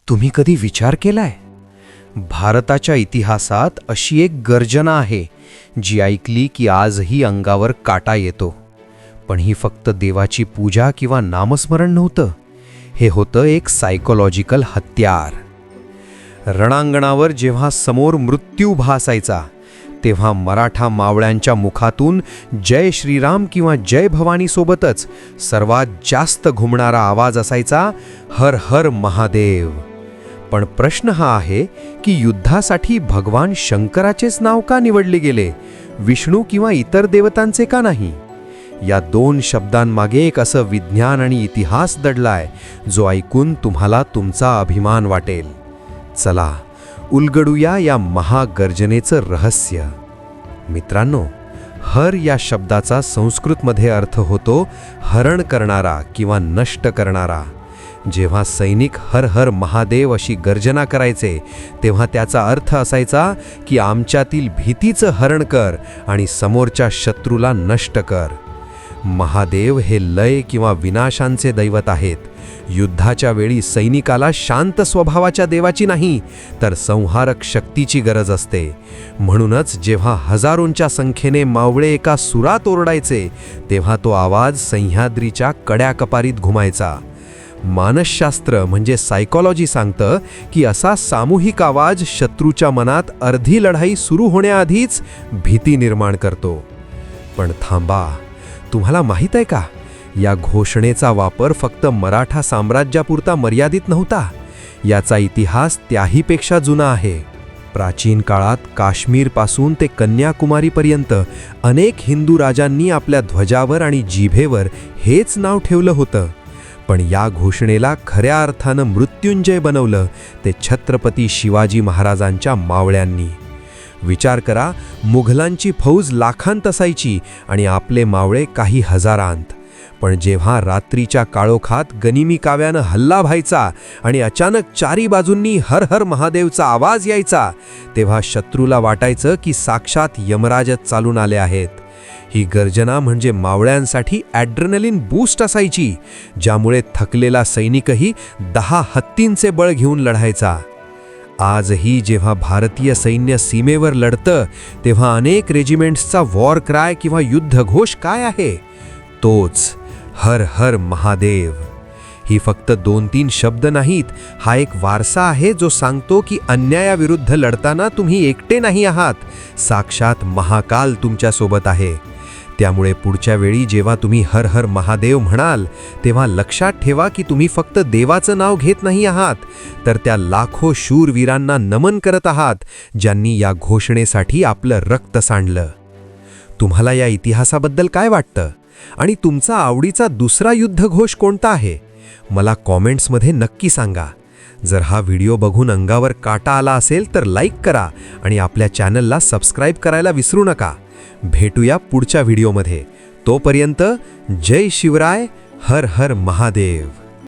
तुम्ही कधी विचार केलाय? भारताच्या इतिहासात अशी एक गर्जना आहे जी ऐकली की आजही अंगावर काटा येतो. पण ही फक्त देवाची पूजा किंवा नामस्मरण नव्हतं. हे होतं एक सायकोलॉजिकल हत्यार. रणांगणावर जेव्हा समोर मृत्यू उभा असायचा तेव्हा मराठा मावळ्यांच्या मुखातून जय श्रीराम किंवा जय भवानी सोबतच सर्वात जास्त घुमणारा आवाज असायचा, हर हर महादेव. पण प्रश्न हा आहे की युद्धासाठी भगवान शंकराचेच नाव का निवडले गेले, विष्णू किंवा इतर देवतांचे का नाही? या दोन शब्दांमागे एक असं विज्ञान आणि इतिहास दडलाय जो ऐकून तुम्हाला तुमचा अभिमान वाटेल. चला उलगडूया या महागर्जनेचं रहस्य. मित्रांनो, हर या शब्दाचा संस्कृतमध्ये अर्थ होतो हरण करणारा किंवा नष्ट करणारा. जेव्हा सैनिक हर हर महादेव अशी गर्जना करायचे तेव्हा त्याचा अर्थ असायचा की आमच्यातील भीतीचं हरण कर आणि समोरच्या शत्रूला नष्ट कर. महादेव हे लय किंवा विनाशांचे दैवत आहेत. युद्धाच्या वेळी सैनिकाला शांत स्वभावाच्या देवाची नाही तर संहारक शक्तीची गरज असते. म्हणूनच जेव्हा हजारोंच्या संख्येने मावळे एका सुरात ओरडायचे तेव्हा तो आवाज सह्याद्रीच्या कड्याकपारीत घुमायचा. मानसशास्त्र म्हणजे सायकॉलॉजी सांगतं की असा सामूहिक आवाज शत्रूच्या मनात अर्धी लढाई सुरू होण्याआधीच भीती निर्माण करतो. पण थांबा, तुम्हाला माहीत आहे का, या घोषणेचा वापर फक्त मराठा साम्राज्यापुरता मर्यादित नव्हता. याचा इतिहास त्याहीपेक्षा जुना आहे. प्राचीन काळात काश्मीरपासून ते कन्याकुमारीपर्यंत अनेक हिंदू राजांनी आपल्या ध्वजावर आणि जिभेवर हेच नाव ठेवलं होतं. पण या घोषणेला खऱ्या अर्थानं मृत्युंजय बनवलं ते छत्रपती शिवाजी महाराजांच्या मावळ्यांनी. विचार करा, मुघलांची फौज लाखांत असायची आणि आपले मावळे काही हजारांत. पण जेव्हा रात्रीच्या काळोखात गनिमी काव्यानं हल्ला व्हायचा आणि अचानक चारी बाजूंनी हर हर महादेवचा आवाज यायचा तेव्हा शत्रूला वाटायचं की साक्षात यमराजच चालून आले आहेत. ही गर्जना म्हणजे मावळ्यांसाठी ॲड्रेनलिन बूस्ट असायची, ज्यामुळे थकलेला सैनिकही 10 हत्तींचे बळ घेऊन लढायचा. आजही जेव्हा भारतीय सैन्य सीमेवर लढतं तेव्हा अनेक रेजिमेंट्सचा वॉर क्राय किंवा युद्धघोष काय आहे? तोच हर हर महादेव. ही फक्त 2-3 शब्द नाहीत, हा एक वारसा आहे जो सांगतो की अन्यायाविरुद्ध लढताना तुम्ही एकटे नाही आहात, साक्षात महाकाल तुमच्यासोबत आहे. त्यामुळे पुढच्या वेळी जेव्हा तुम्ही हर हर महादेव म्हणाल तेव्हा लक्षात ठेवा की तुम्ही फक्त देवाचं नाव घेत नाही आहात तर त्या लाखो शूरवीरांना नमन करत आहात ज्यांनी या घोषणेसाठी आपलं रक्त सांडलं. तुम्हाला या इतिहासाबद्दल काय वाटतं आणि तुमचा आवडीचा दुसरा युद्धघोष कोणता आहे? मला कॉमेंट्समध्ये नक्की सांगा. जर हा व्हिडिओ बघून अंगावर काटा आला असेल तर लाईक करा आणि आपल्या चॅनलला सबस्क्राईब करायला विसरू नका. भेटूया पुढच्या व्हिडिओमध्ये. तोपर्यंत जय शिवराय, हर हर महादेव.